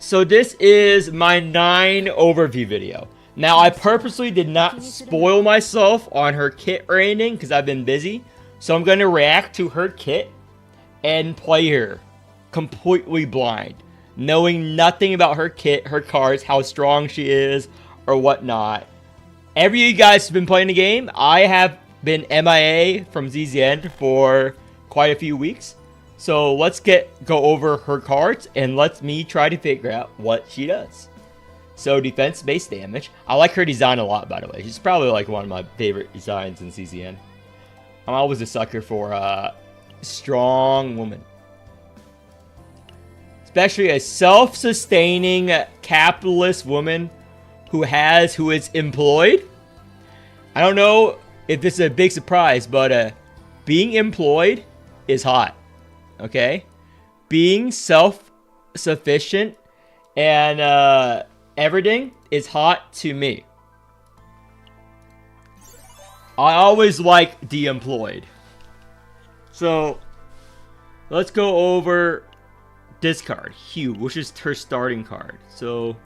So this is my 9 overview video. Now, I purposely did not spoil myself on her kit rating because I've been busy. So I'm going to react to her kit and play her completely blind, knowing nothing about her kit, her cards, how strong she is, or whatnot. Every you guys have been playing the game, I have been MIA from ZZN for quite a few weeks. So let's go over her cards and let me try to figure out what she does. So defense-based damage. I like her design a lot, by the way. She's probably like one of my favorite designs in CCN. I'm always a sucker for a strong woman. Especially a self-sustaining capitalist woman who is employed. I don't know if this is a big surprise, but being employed is hot. Okay? Being self-sufficient and everything is hot to me. I always like the employed. So, let's go over this card, Hue, which is her starting card. So,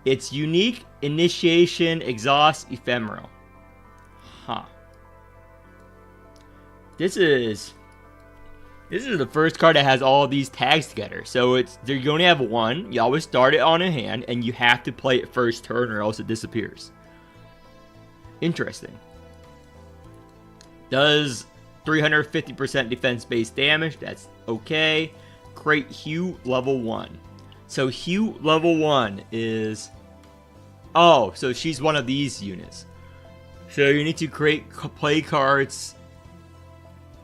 it's unique, initiation, exhaust, ephemeral. Huh. This is the first card that has all of these tags together. So you only have one. You always start it on a hand, and you have to play it first turn, or else it disappears. Interesting. Does 350% defense-based damage. That's okay. Create Hue level 1. So Hue level 1 is... Oh, so she's one of these units. So you need to create play cards,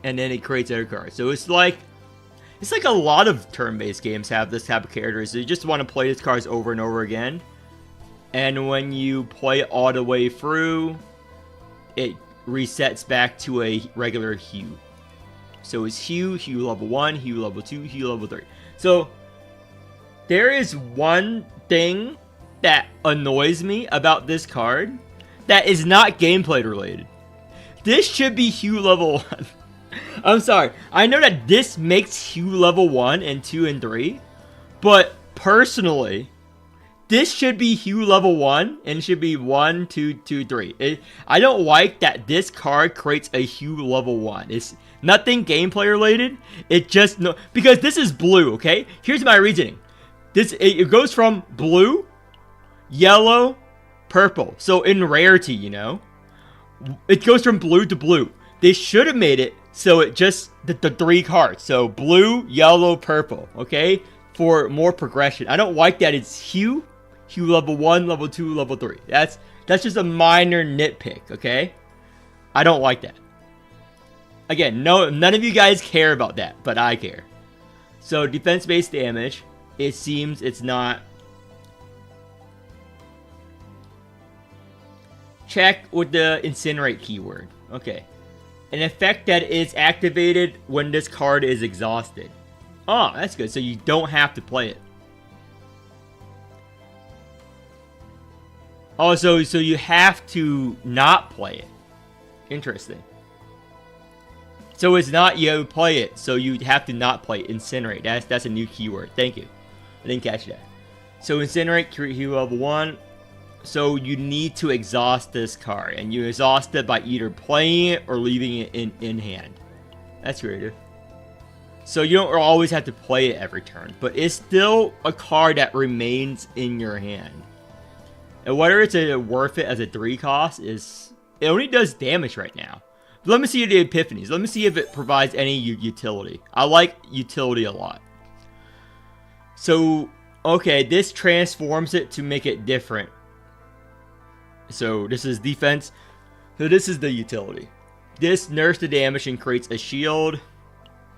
and then it creates other cards. So it's like a lot of turn-based games have this type of character. So you just want to play these cards over and over again. And when you play it all the way through, it resets back to a regular Hue. So it's Hue level 1, Hue level 2, Hue level 3. So there is one thing that annoys me about this card that is not gameplay related. This should be Hue level 1. I'm sorry. I know that this makes Hue level 1 and 2 and 3. But personally, this should be Hue level 1 and it should be 1, 2, 2, 3. I don't like that this card creates a Hue level 1. It's nothing gameplay related. It just... no, because this is blue, okay? Here's my reasoning. It goes from blue, yellow, purple. So in rarity, you know, it goes from blue to blue. They should have made it so it just the 3 cards. So blue, yellow, purple. Okay, for more progression. I don't like that it's Hue level 1, level 2, level 3. That's just a minor nitpick. Okay, I don't like that. Again, none of you guys care about that, but I care. So defense-based damage. It seems it's not. Check with the incinerate keyword. Okay. An effect that is activated when this card is exhausted. Oh, that's good. So you don't have to play it. Oh, so you have to not play it. Interesting. So it's not you play it, so you have to not play it. Incinerate. That's a new keyword. Thank you. I didn't catch that. So incinerate, create Hue level 1. So you need to exhaust this card, and you exhaust it by either playing it or leaving it in hand. That's creative. So you don't always have to play it every turn, but it's still a card that remains in your hand. And whether it's worth it as a 3 cost is... It only does damage right now. But let me see the epiphanies. Let me see if it provides any utility. I like utility a lot. So, okay, this transforms it to make it different. So this is defense. So this is the utility. This nerfs the damage and creates a shield.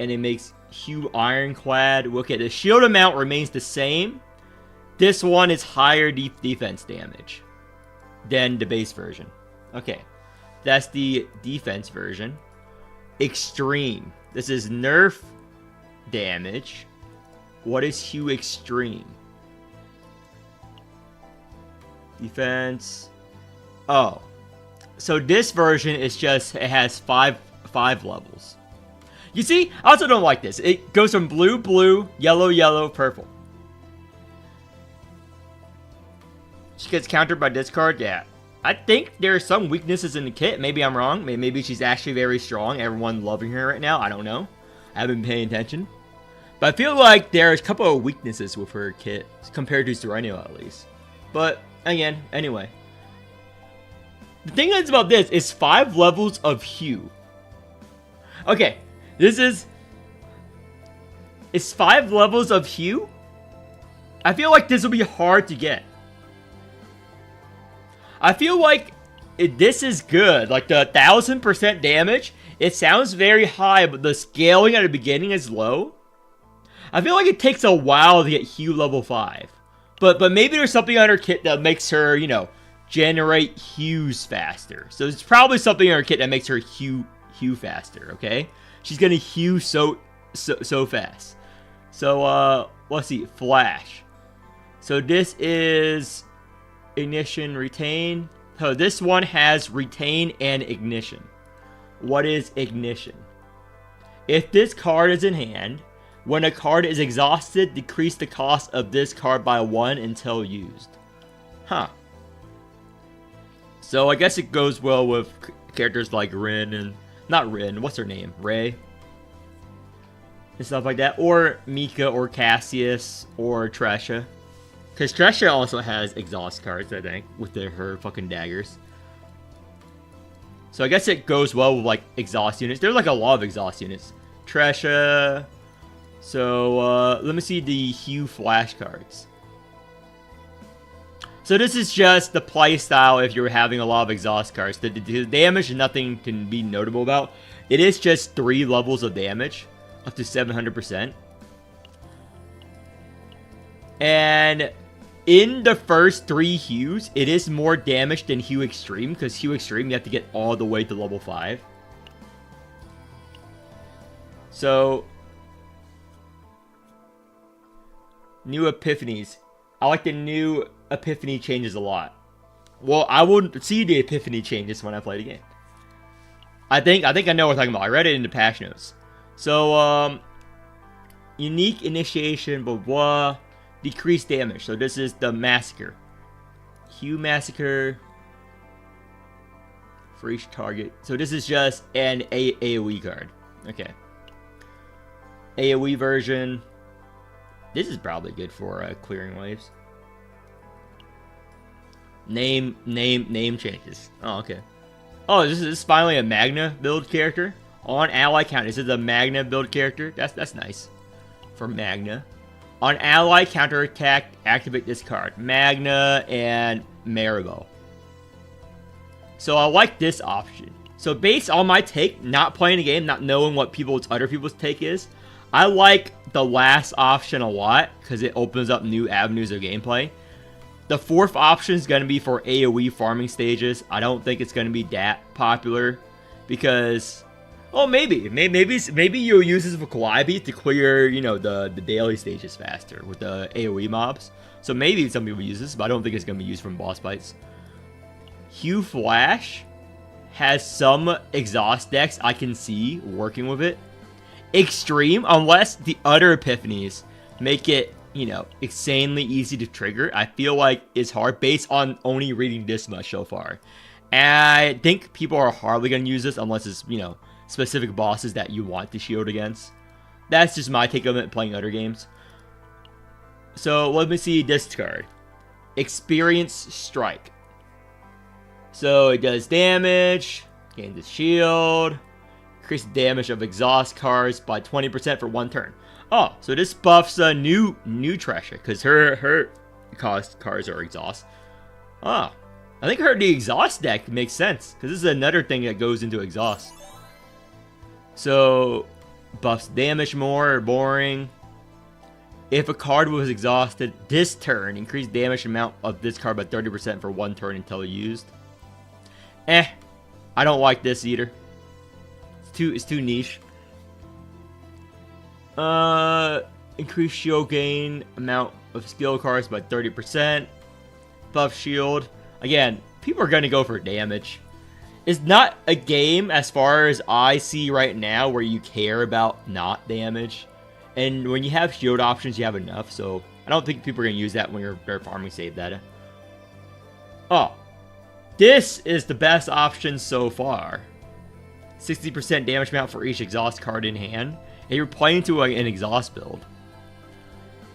And it makes Hue ironclad. Okay, the shield amount remains the same. This one is higher defense damage than the base version. Okay, that's the defense version. Extreme. This is nerf damage. What is Hue extreme? Defense. Oh, so this version is just, it has five levels. You see, I also don't like this. It goes from blue, blue, yellow, yellow, purple. She gets countered by discard. Yeah. I think there are some weaknesses in the kit. Maybe I'm wrong. Maybe she's actually very strong. Everyone loving her right now. I don't know. I haven't been paying attention. But I feel like there's a couple of weaknesses with her kit compared to Sereno at least. But again, anyway. The thing is about this is 5 levels of Hue. Okay, this is... It's 5 levels of Hue? I feel like this will be hard to get. I feel like this is good. Like the 1000% damage, it sounds very high, but the scaling at the beginning is low. I feel like it takes a while to get Hue level 5. But maybe there's something on her kit that makes her, you know, generate hues faster. So it's probably something in her kit that makes her hue faster, okay? She's gonna hue so fast. So let's see, Flash. So this is Ignition, Retain. So this one has Retain and Ignition. What is Ignition? If this card is in hand, when a card is exhausted, decrease the cost of this card by 1 until used. Huh. So I guess it goes well with characters like Rin and... Not Rin, what's her name? Ray? And stuff like that. Or Mika or Cassius or Tresha. Because Tresha also has exhaust cards, I think, with her fucking daggers. So I guess it goes well with like exhaust units. There's like a lot of exhaust units. Tresha. So let me see the Hue Flash cards. So this is just the play style if you're having a lot of exhaust cards. The damage, nothing can be notable about. It is just 3 levels of damage, up to 700%. And in the first 3 Hues, it is more damage than Hue Extreme, because Hue Extreme you have to get all the way to level 5. So, new epiphanies. I like the new epiphany changes a lot. Well, I wouldn't see the epiphany changes when I play the game. I think I know what I'm talking about. I read it in the patch notes. So, unique initiation, blah blah. Decreased damage. So this is the Massacre. Hue Massacre. For each target. So this is just an AoE card. Okay. AoE version. This is probably good for clearing waves. Name changes. Oh, okay. Oh, this is finally a Magna build character. On ally count, this is a Magna build character. That's nice. For Magna. On ally counter attack, activate this card. Magna and Maribel. So I like this option. So based on my take, not playing the game, not knowing what other people's take is, I like the last option a lot because it opens up new avenues of gameplay. The 4th option is going to be for AoE farming stages. I don't think it's going to be that popular because, oh, maybe you'll use this for Calliope to clear, you know, the daily stages faster with the AoE mobs. So maybe some people use this, but I don't think it's going to be used from boss fights. Hue Flash has some exhaust decks I can see working with it. Extreme, unless the other epiphanies make it, you know, insanely easy to trigger, I feel like it's hard based on only reading this much so far. And I think people are hardly going to use this unless it's, you know, specific bosses that you want to shield against. That's just my take of it playing other games. So let me see this card. Experience Strike. So it does damage, gains a shield, increase the damage of exhaust cards by 20% for 1 turn. Oh, so this buffs a new Tresha, because her cost cards are exhaust. Oh, I think the exhaust deck makes sense, because this is another thing that goes into exhaust. So, buffs damage more, boring. If a card was exhausted this turn, increase damage amount of this card by 30% for 1 turn until used. I don't like this either. It's too niche. Increase shield gain amount of skill cards by 30%. Buff shield. Again, people are gonna go for damage. It's not a game, as far as I see right now, where you care about not damage. And when you have shield options, you have enough. So I don't think people are gonna use that when they're farming save data. Oh, this is the best option so far. 60% damage amount for each exhaust card in hand. And you're playing to an exhaust build.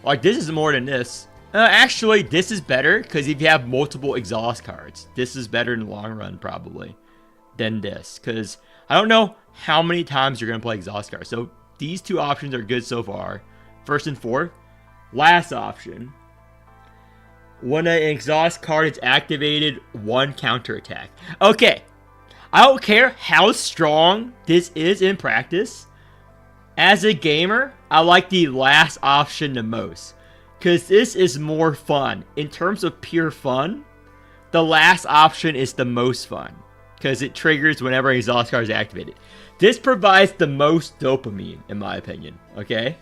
Like, this is more than this. Actually, this is better because if you have multiple exhaust cards, this is better in the long run, probably, than this. Because I don't know how many times you're going to play exhaust cards. So these two options are good so far. First and fourth. Last option. When an exhaust card is activated, 1 counterattack. Okay. I don't care how strong this is in practice. As a gamer, I like the last option the most. Because this is more fun. In terms of pure fun, the last option is the most fun. Because it triggers whenever an exhaust card is activated. This provides the most dopamine, in my opinion. Okay?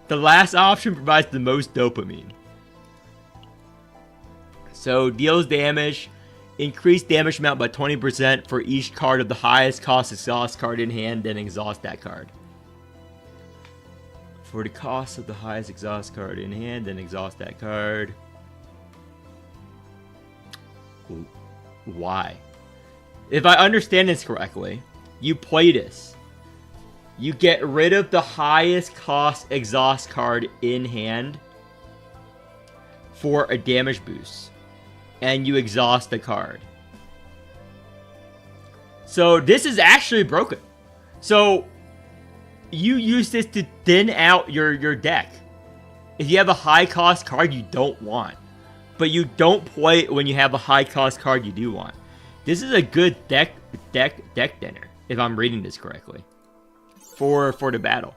The last option provides the most dopamine. So, deals damage. Increase damage amount by 20% for each card of the highest cost exhaust card in hand, then exhaust that card. For the cost of the highest exhaust card in hand, then exhaust that card. Why? If I understand this correctly, you play this. You get rid of the highest cost exhaust card in hand for a damage boost. And you exhaust the card. So this is actually broken. So you use this to thin out your deck. If you have a high cost card you don't want, but you don't play it when you have a high cost card you do want. This is a good deck thinner, if I'm reading this correctly. For the battle.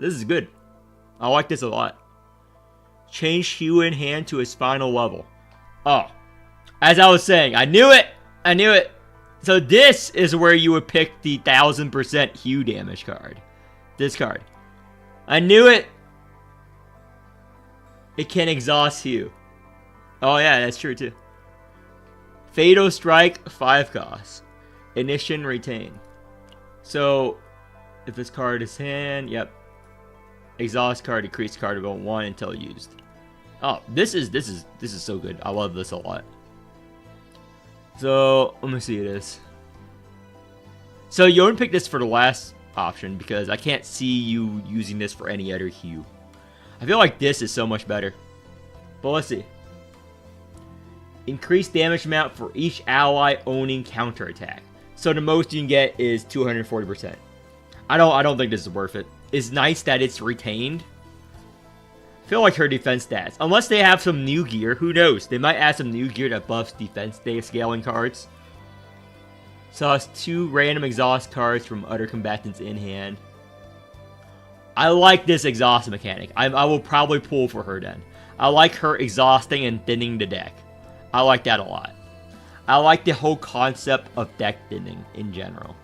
This is good. I like this a lot. Change Hue in hand to its final level. Oh, as I was saying, I knew it. I knew it. So this is where you would pick the 1000% Hue damage card. This card. I knew it. It can exhaust Hue. Oh yeah, that's true too. Fatal Strike, 5 costs. Ignition, retain. So, if this card is hand, yep. Exhaust card, decrease card about 1 until used. Oh, this is so good. I love this a lot. So, let me see this. So, you only pick this for the last option because I can't see you using this for any other hue. I feel like this is so much better. But let's see. Increase damage amount for each ally owning counterattack. So the most you can get is 240%. I don't think this is worth it. It's nice that it's retained. I feel like her defense stats, unless they have some new gear, who knows? They might add some new gear that buffs defense scaling cards. So it's 2 random exhaust cards from other combatants in hand. I like this exhaust mechanic. I will probably pull for her then. I like her exhausting and thinning the deck. I like that a lot. I like the whole concept of deck thinning in general.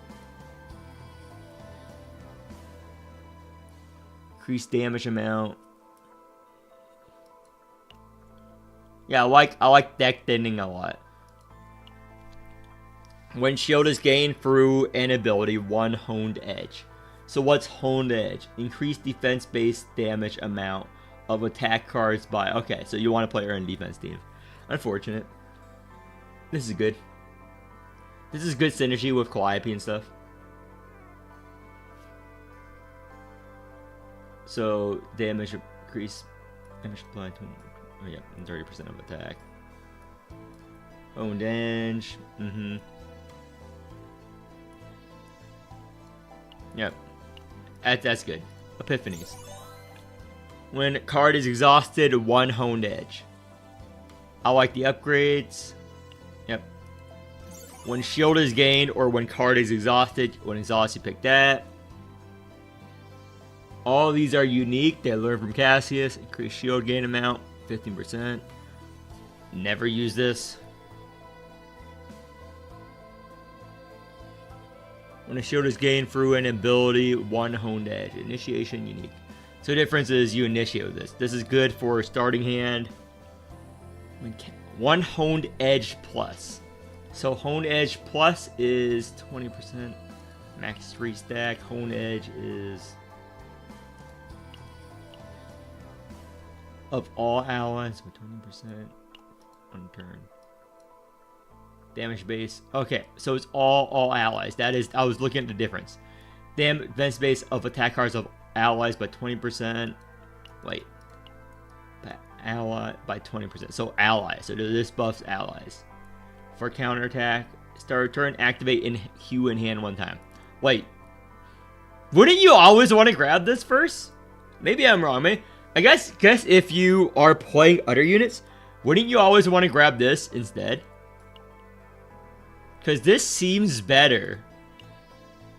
Increase damage amount. Yeah, I like deck thinning a lot. When shield is gained through an ability, 1 honed edge. So what's honed edge? Increase defense-based damage amount of attack cards by... Okay, so you want to play her in defense team. Unfortunate. This is good. This is good synergy with Calliope and stuff. So, damage increase. Damage applied to... Oh yeah, 30% of attack. Owned edge. Yep. That's good. Epiphanies. When card is exhausted, 1 honed edge. I like the upgrades. Yep. When shield is gained or when card is exhausted, when exhausted, you pick that. All these are unique. They learn from Cassius. Increase shield gain amount, 15%. Never use this. When a shield is gained through an ability, 1 honed edge. Initiation unique. So the difference is you initiate this. This is good for starting hand. 1 honed edge plus. So honed edge plus is 20%. Max 3 stack. Honed edge is of all allies with 20% on turn. Damage base. Okay, so it's all allies. That is, I was looking at the difference. Defense base of attack cards of allies by 20%. Wait. Ally by 20%. So allies. So this buffs allies. For counterattack, start turn, activate in Hue in hand one time. Wait. Wouldn't you always want to grab this first? Maybe I'm wrong. I guess if you are playing other units, wouldn't you always want to grab this instead? Because this seems better.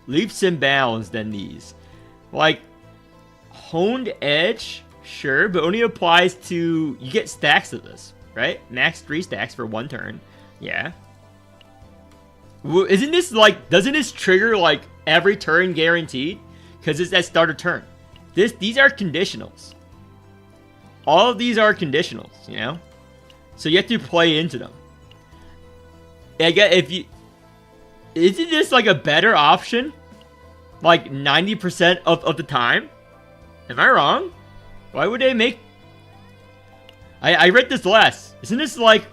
Leaps and bounds than these. Like, Honed Edge, sure, but only applies to... You get stacks of this, right? Max 3 stacks for 1 turn. Yeah. Well, isn't this like... Doesn't this trigger, like, every turn guaranteed? Because it's at start of turn. These are conditionals. All of these are conditionals, you know? So you have to play into them. I guess if you... Isn't this like a better option? Like 90% of the time? Am I wrong? Why would they make... I read this last. Isn't this like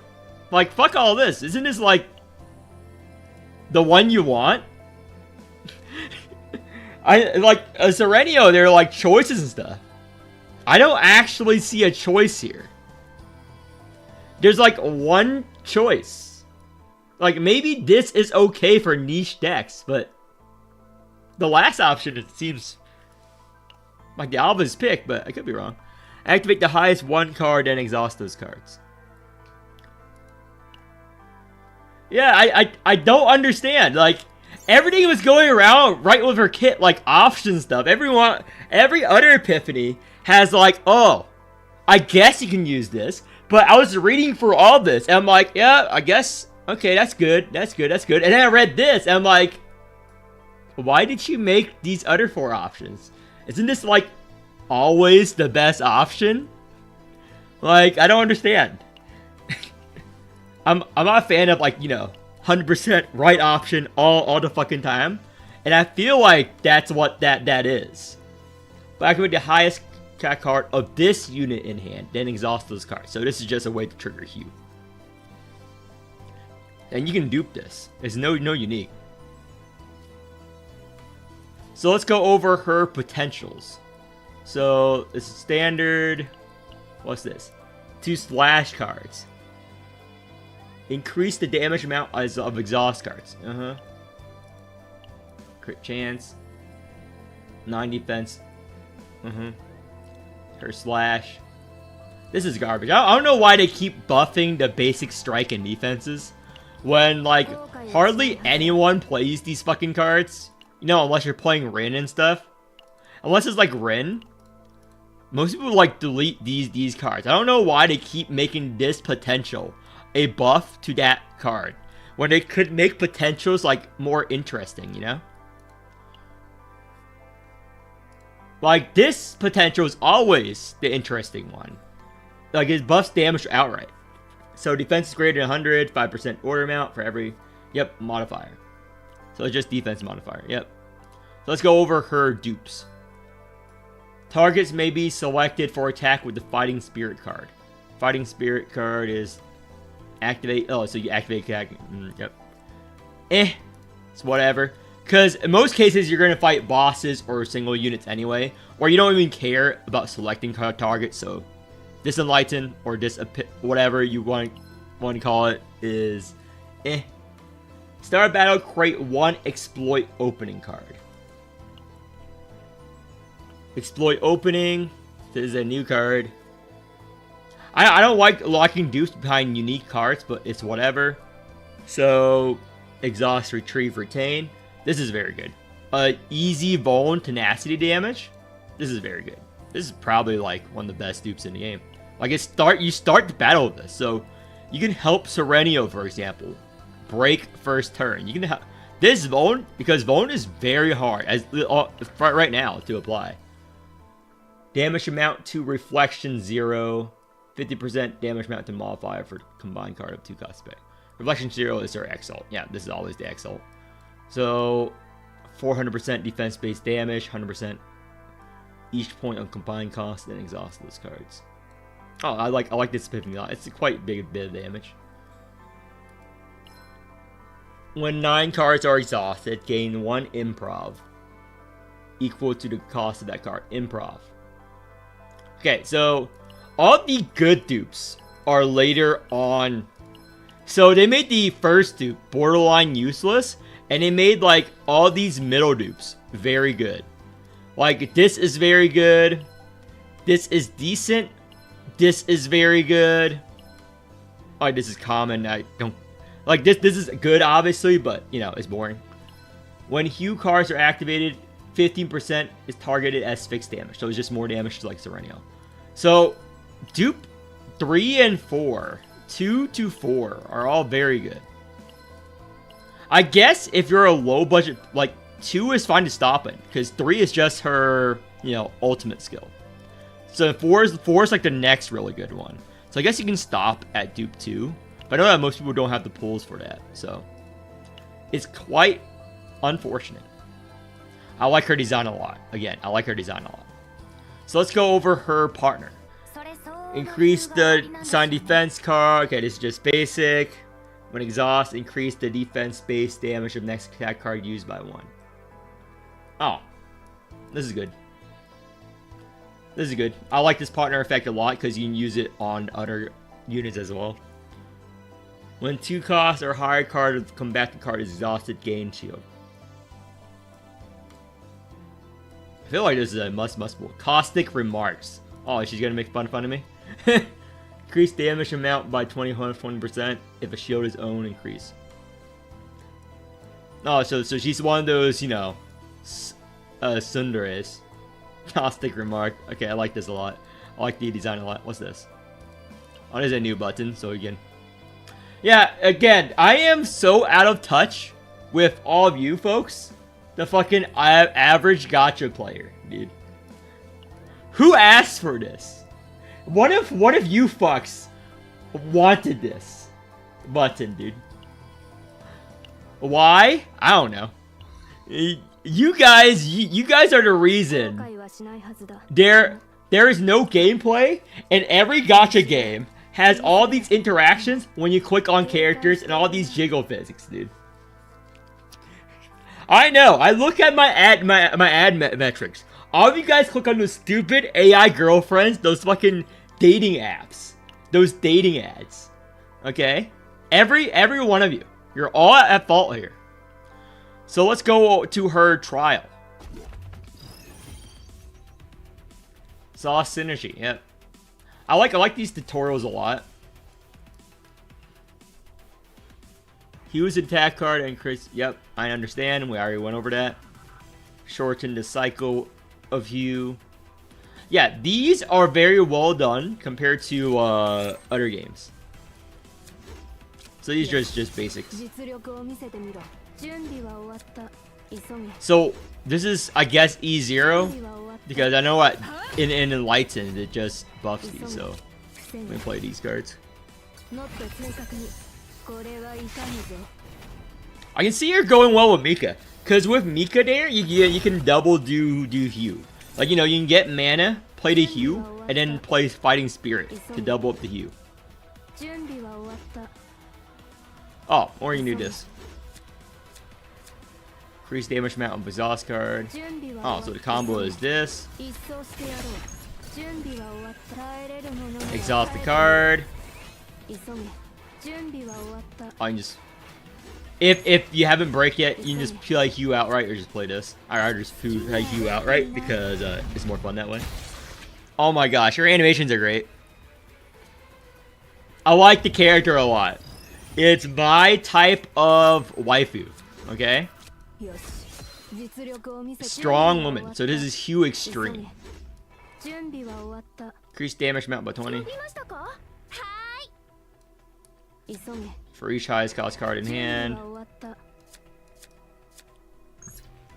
fuck all this. Isn't this like the one you want? I like a Serenio, there are like choices and stuff. I don't actually see a choice here. There's like one choice. Like, maybe this is okay for niche decks, but the last option, it seems like the obvious pick, but I could be wrong. Activate the highest 1 card and exhaust those cards. Yeah, I don't understand. Like, everything was going around right with her kit, like option stuff. Every other Epiphany has like, oh, I guess you can use this. But I was reading for all this, and I'm like, yeah, I guess, okay, that's good, that's good, that's good. And then I read this, and I'm like, why did you make these other 4 options? Isn't this, like, always the best option? Like, I don't understand. I'm not a fan of, like, you know, 100% right option all the fucking time. And I feel like that's what that is. But I can make the highest card of this unit in hand, then exhaust those cards. So this is just a way to trigger Hue. And you can dupe this. There's no unique. So let's go over her potentials. So this is standard. What's this? 2 splash cards. Increase the damage amount of exhaust cards. Crit chance. 9 defense. Her slash. This is garbage. I don't know why they keep buffing the basic strike and defenses when, like, hardly anyone plays these fucking cards. You know, unless you're playing Rin and stuff. Unless it's like Rin. Most people, like, delete these cards. I don't know why they keep making this potential a buff to that card when they could make potentials, like, more interesting, you know? Like, this potential is always the interesting one. Like, it buffs damage outright. So, defense is greater than 100, 5% order amount for every, yep, modifier. So, it's just defense modifier, yep. So, let's go over her dupes. Targets may be selected for attack with the Fighting Spirit card. Fighting Spirit card is activate, oh, so you activate attack, yep. It's whatever. Because in most cases, you're going to fight bosses or single units anyway. Or you don't even care about selecting targets. So, Disenlighten or whatever you want to call it is Start a battle, create 1 Exploit Opening card. Exploit Opening. This is a new card. I don't like locking dupes behind unique cards, but it's whatever. So, Exhaust, Retrieve, Retain. This is very good. Easy Bone Tenacity damage. This is very good. This is probably like one of the best dupes in the game. Like you start the battle with this, so you can help Serenio, for example, break first turn. You can help this Bone because Bone is very hard as right now to apply. Damage amount to Reflection 0, 50% damage amount to modifier for combined card of 2 cost spec. Reflection 0 is her Exalt. Yeah, this is always the Exalt. So, 400% defense-based damage, 100% each point of combined cost, and exhaust those cards. Oh, I like this Epiphany. It's a quite big bit of damage. When 9 cards are exhausted, gain 1 improv. Equal to the cost of that card. Improv. Okay, so all the good dupes are later on. So they made the first dupe borderline useless, and they made like all these middle dupes very good. Like this is very good. This is decent. This is very good. Oh, this is common. I don't like this. This is good, obviously, but you know it's boring. When Hue cards are activated, 15% is targeted as fixed damage, so it's just more damage to like Serenio. So, dupe 3 and 4, 2 to 4 are all very good. I guess if you're a low budget, like 2 is fine to stop it, because 3 is just her, you know, ultimate skill. So 4 is like the next really good one. So I guess you can stop at dupe 2, but I know that most people don't have the pulls for that, so it's quite unfortunate. I like her design a lot. Again, I like her design a lot. So let's go over her partner. Increase the sign defense card. Okay, this is just basic. When exhaust, increase the defense base damage of next attack card used by 1. Oh, this is good. This is good. I like this partner effect a lot because you can use it on other units as well. When 2 costs or higher card of the combatant card is exhausted, gain shield. I feel like this is a must. Caustic remarks. Oh, she's gonna make fun of me? Increase damage amount by 20% if a shield is owned. Increase. Oh, so she's one of those, you know, Sundares. Caustic remark. Okay, I like this a lot. I like the design a lot. What's this? Oh, there's a new button. So again, yeah. Again, I am so out of touch with all of you folks. The fucking average gacha player, dude. Who asked for this? What if you fucks wanted this button, dude? Why? I don't know. You guys are the reason. There is no gameplay, and every gacha game has all these interactions when you click on characters and all these jiggle physics, dude. I know. I look at my ad metrics. All of you guys click on those stupid AI girlfriends, those fucking dating apps, those dating ads. Okay, every one of you, you're all at fault here. So let's go to her trial. Saw synergy. Yep. I like these tutorials a lot. Hue's attack card and Chris. Yep, I understand. We already went over that. Shorten the cycle of Hue. Yeah, these are very well done compared to other games. So these are just basics. So this is, I guess, E0 because I know what in Enlightened it just buffs these. So I'm gonna play these cards. I can see you're going well with Mika, cause with Mika there, you can double do Hue. Like, you know, you can get mana, play the Hue, and then play Fighting Spirit to double up the Hue. Oh, or you can do this. Increase damage amount on exhaust card. Oh, so the combo is this. Exhaust the card. I can just, if you haven't break yet, you can just play Hue outright or just play this. I'd just play Hue outright because it's more fun that way. Oh my gosh, your animations are great. I like the character a lot. It's my type of waifu, okay? Strong woman. So this is Hue Extreme. Increase damage amount by 20. For each highest cost card in hand.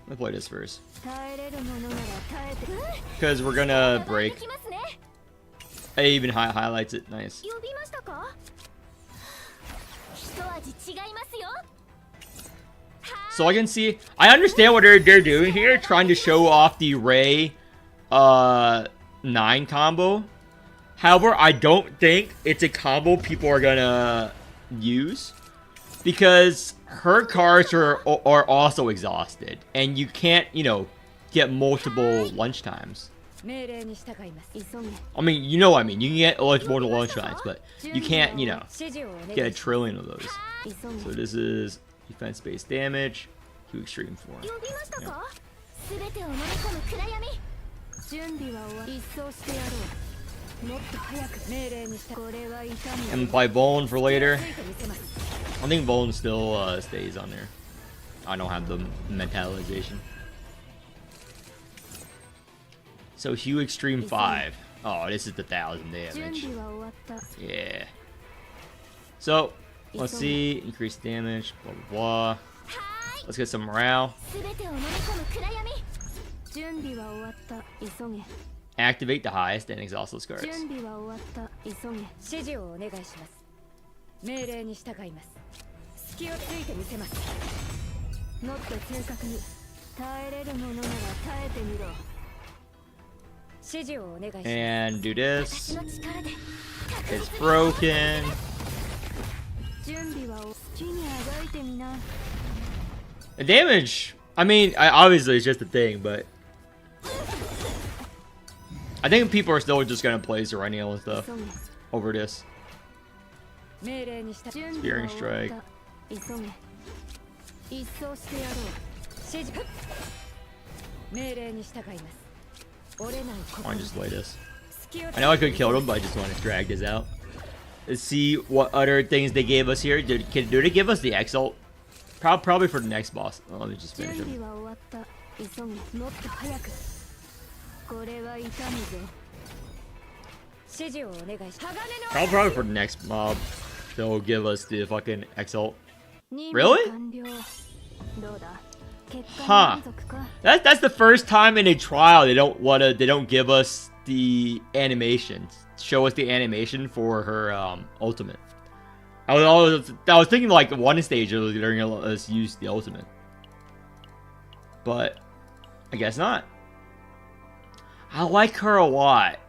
Let's play this first. Because we're gonna break. It even highlights it. Nice. So I can see, I understand what they're doing here, trying to show off the Ray 9 combo. However, I don't think it's a combo people are gonna use because her cards are also exhausted, and you can't, you know, get multiple lunchtimes. I mean, you know what I mean. You can get multiple lunchtimes, but you can't, you know, get a trillion of those. So this is defense-based damage, Q extreme form. Yeah. And play Vuln for later. I think Vuln still stays on there. I don't have the mentalization. So Hue Extreme 5. Oh, this is the 1000 damage. Yeah. So, let's see. Increased damage. Blah, blah, blah. Let's get some morale. Activate the highest and exhaust those cards. And do this. It's broken. The damage, I mean, obviously it's just a thing, but I think people are still just gonna play Serenial and stuff over this. Spearing Strike. I just play this. I know I could kill him, but I just want to drag this out. Let's see what other things they gave us here. Do they give us the Exalt? Probably for the next boss. Oh, let me just finish him. Probably for the next mob, they'll give us the fucking Exalt. Really? Huh. That's the first time in a trial they don't give us the animation. Show us the animation for her ultimate. I was thinking like one stage it was letting us use the ultimate. But I guess not. I like her a lot.